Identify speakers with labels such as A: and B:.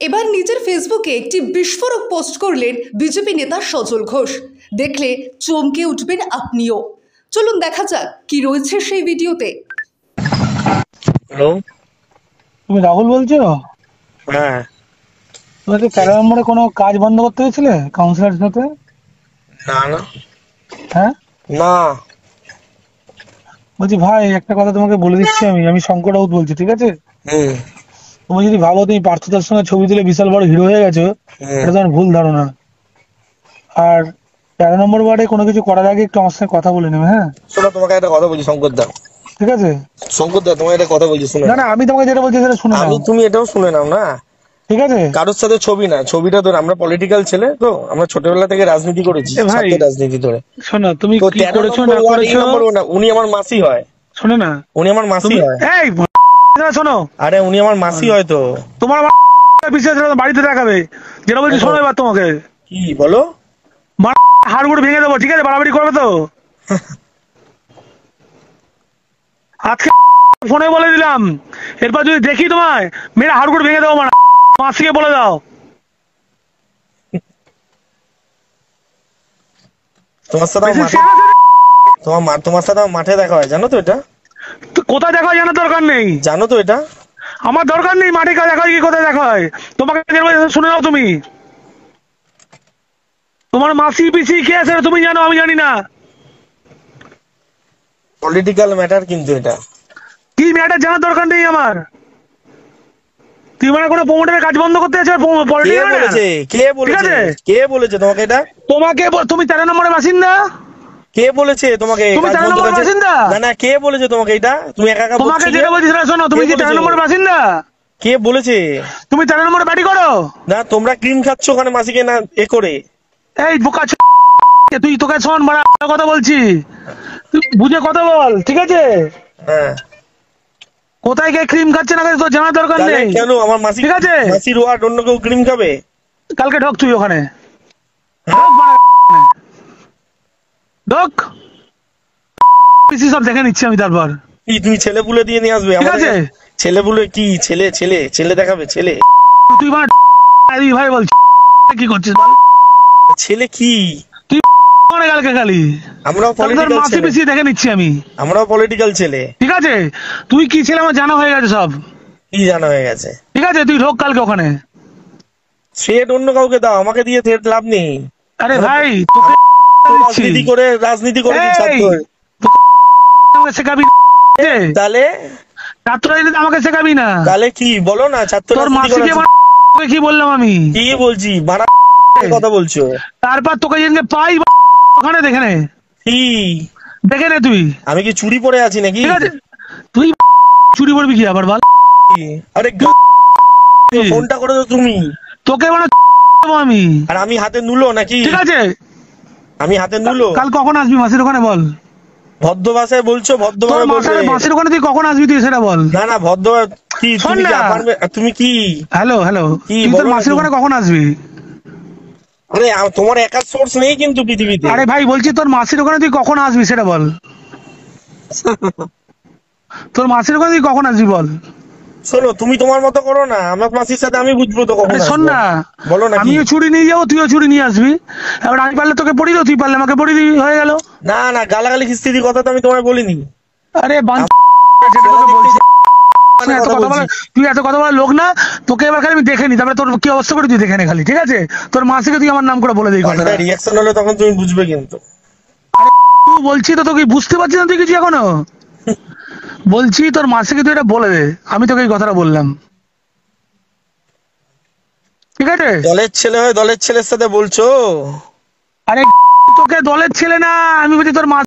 A: এবার নিজের ফেসবুকে একটি বিস্ফোরক পোস্ট করলেন বিজেপি নেতা সজল ঘোষ। দেখলে চমকে উঠবেন আপনিও। চলুন দেখা যাক কি রয়েছে সেই ভিডিওতে।
B: হ্যালো,
C: তুমি রাহুল বলছো?
B: হ্যাঁ।
C: তুমি কি 13 নম্বরে কোনো কাজ বন্ধ করতে গেছিলে কাউন্সিলর সাথে?
B: না না
C: হ্যাঁ,
B: না।
C: বলছি ভাই একটা কথা তোমাকে বলে দিচ্ছি, আমি শঙ্কর রাউত বলছি, ঠিক আছে?
B: হুম
C: তুমি যদি ভাবো তুমি পার্থতার সঙ্গে ছবি তুলে বিশাল বড় হিরো হয়ে গেছো,
B: হুম।
C: এটা তোমার ভুল ধারণা। আর 13 নম্বর ওয়ার্ডে কোনো কিছু করার আগে একটু আমার সঙ্গে কথা বলে নেবে, হ্যাঁ?
B: শোনো, তোমাকে একটা কথা বলছি শঙ্কর দা।
C: ঠিক আছে?
B: শঙ্কর দা, তোমাকে একটা কথা বলছি, শুনে
C: না
B: নাও।
C: না, আমি তোমাকে যেটা বলছি সেটা শুনে নাও,
B: তুমি এটাও শুনে নাও না।
C: ঠিক আছে?
B: কারোর সাথে ছবি না, ছবিটা ধরে আমরা পলিটিক্যাল ছেলে তো, আমরা ছোটবেলা থেকে রাজনীতি করেছি,
C: এ ভাই
B: ছাত্র রাজনীতি ধরে।
C: শোনো, তুমি
B: তো
C: কি
B: 13
C: করেছো
B: নম্বর
C: না
B: ওয়ার্ড এই
C: করেছো,
B: নম্বর না, উনি আমার মাসি হয়।
C: শোনো না,
B: উনি আমার মাসি
C: তুমি
B: হয়।
C: এই শোনো,
B: আরে উনি আমার মাসি হয় তো।
C: তোমার বিষয় বাড়িতে দেখাবে, যেটা বলছি শোনো এবার তোমাকে।
B: কি বলো?
C: হাড়গুড় ভেঙে দেবো, ঠিক আছে? বাড়াবাড়ি করবে তো? আজকে ফোনে বলে দিলাম, এরপর যদি দেখি তোমায় মেয়েরা হাড়গুড় ভেঙে দেবো, মাসিকে বলে দাও।
B: তোমার সাথে আমার মাঠে, তোমার সাথে আমার মাঠে দেখা হয়, জানো তো এটা?
C: কোথায় দেখা হয় জানার দরকার নেই,
B: জানো তো এটা?
C: আমার দরকার নেই মাঠে দেখা হয় কি কোথায় দেখা হয়। তোমাকে শুনে নাও, তুমি তোমার মাসি পিসি কে আছে তুমি জানো, আমি জানি না।
B: পলিটিক্যাল ম্যাটার কিন্তু এটা।
C: কি ম্যাটার জানার দরকার নেই আমার। তুই মানে কোনো প্রমোটারের কাজ বন্ধ করতে আছো?
B: কে বলেছে? কে বলেছে? কে বলেছে তোমাকে এটা?
C: তোমাকে তুমি 13 নম্বরের বাসিন্দা?
B: কে বলেছে তোমাকে
C: তুমি
B: কাজ
C: 13
B: বন্ধ
C: নম্বরের
B: করতে?
C: বাসিন্দা?
B: না না, কে বলেছে তোমাকে এটা? তুমি একা একা
C: তোমাকে
B: বলছিলে?
C: যেটা বলছি সেটা শোনো, তুমি কি 13 নম্বরের বাসিন্দা?
B: কে বলেছে?
C: তুমি 13 নম্বরে বাড়ি করো?
B: না, তোমরা ক্রিম খাচ্ছ ওখানে মাসিকে না এ করে।
C: এই বোকা তুই, তোকে শোন মারা কথা বলছি, তুই বুঝে কথা বল, ঠিক আছে?
B: হ্যাঁ।
C: কোথায় গিয়ে ক্রিম খাচ্ছে না খাচ্ছে তোর জানার দরকার
B: তাহলে
C: নেই,
B: কেন আমার মাসি,
C: ঠিক আছে?
B: মাসির ওয়ার্ড অন্য কেউ ক্রিম খাবে?
C: কালকে ঢোক তুই ওখানে, ঢোক, পিসি সব দেখে নিচ্ছি আমি। তারপর
B: কি তুমি ছেলে পুলে দিয়ে নিয়ে আসবে
C: ঠিক
B: আমাদের?
C: আছে?
B: ছেলে পুলে কি ছেলে ছেলে ছেলে দেখাবে? ছেলে
C: তুই মানে ভাই বলছিস কি করছিস বল?
B: ছেলে কি?
C: তুই মানে কালকে খালি
B: আমরাও
C: তোর
B: পলিটিক্যাল
C: মাসি
B: ছেলে,
C: পিসি দেখে নিচ্ছি আমি,
B: আমরাও পলিটিক্যাল ছেলে।
C: ঠিক আছে? তুই কি ছেলে আমার জানা হয়ে গেছে সব,
B: কি জানা হয়ে গেছে?
C: ঠিক আছে? তুই ঢোক কালকে ওখানে।
B: থ্রেট অন্য কাউকে দাও, আমাকে দিয়ে থ্রেট লাভ নেই।
C: আরে ভাই তোকে
B: রাজনীতি করে করেছি ছাত্র হয়ে।
C: আমাকে শেখাবি
B: তাহলে
C: ছাত্র রাজনীতি, আমাকে শেখাবি না।
B: তাহলে কি বলো না? ছাত্র
C: তোর
B: রাজনীতি
C: মাসিকে
B: করেছি।
C: কি বললাম আমি?
B: কি বলছি? বানা কথা বলছো?
C: তারপর তোকে যেদিনকে পাই ওখানে দেখে নে,
B: কি
C: দেখে নে তুই,
B: আমি কি চুরি পরে আছি নাকি?
C: ঠিক আছে? তুই চুরি করবি কি আবার বল?
B: আরে ফোনটা করে দাও তুমি।
C: তোকে মানে আমি,
B: আর আমি হাতে নুলো নাকি?
C: ঠিক আছে?
B: আমি হাতে নুলো?
C: কাল কখন আসবি মাসির ওখানে বল?
B: ভদ্র ভাষায় বলছো,
C: তোর
B: ভদ্রভাবে বলবে।
C: মাসির ওখানে তুই কখন আসবি তুই সেটা বল।
B: না না, ভদ্র কি?
C: শোন
B: তুমি কি
C: না।
B: তুমি কি?
C: হ্যালো হ্যালো,
B: কি
C: তুই তোর
B: বলো না
C: মাসির
B: তুমি?
C: ওখানে কখন আসবি?
B: আরে তোমার একার সোর্স নেই কিন্তু পৃথিবীতে।
C: আরে ভাই বলছি তোর মাসির ওখানে তুই কখন আসবি সেটা বল। তোর মাসির ওখানে তুই কখন আসবি বল।
B: শোনো, তুমি তোমার মতো করো না, আমার মাসির সাথে আমি বুঝবো তো কখন
C: আরে শোন
B: আসবো।
C: না,
B: বলো না।
C: আমিও ছুরি নিয়ে যাবো, তুইও ছুরি নিয়ে আসবি। এবার আমি পারলে তোকে পড়ি দেবো, তুই পারলে আমাকে পড়ি দিবি, হয়ে গেল।
B: না না, গালাগালি খিস্তির কথা তো আমি তোমায় বলিনি।
C: আরে
B: বলছি।
C: তুই এত কথা বলার লোক না। তোকে এবার খালি আমি দেখে নি, তারপরে তোর কি অবস্থা করে তুই দেখে নে খালি, ঠিক আছে? তোর মাসিকে তুই আমার নাম করে বলে দিই কথা।
B: রিয়াকশন হলে তখন তুমি বুঝবে কিন্তু।
C: তুই বলছি তো, তোকে বুঝতে পারছিস না তুই কিছু এখনো? বলছি তোর মাসিকে তুই এটা বলে দে, আমি তোকে এই কথাটা বললাম, ঠিক আছে?
B: দলের ছেলে হয়ে দলের ছেলের সাথে বলছো?
C: আরে তোকে দলের ছেলে না, আমি বলছি তোর মা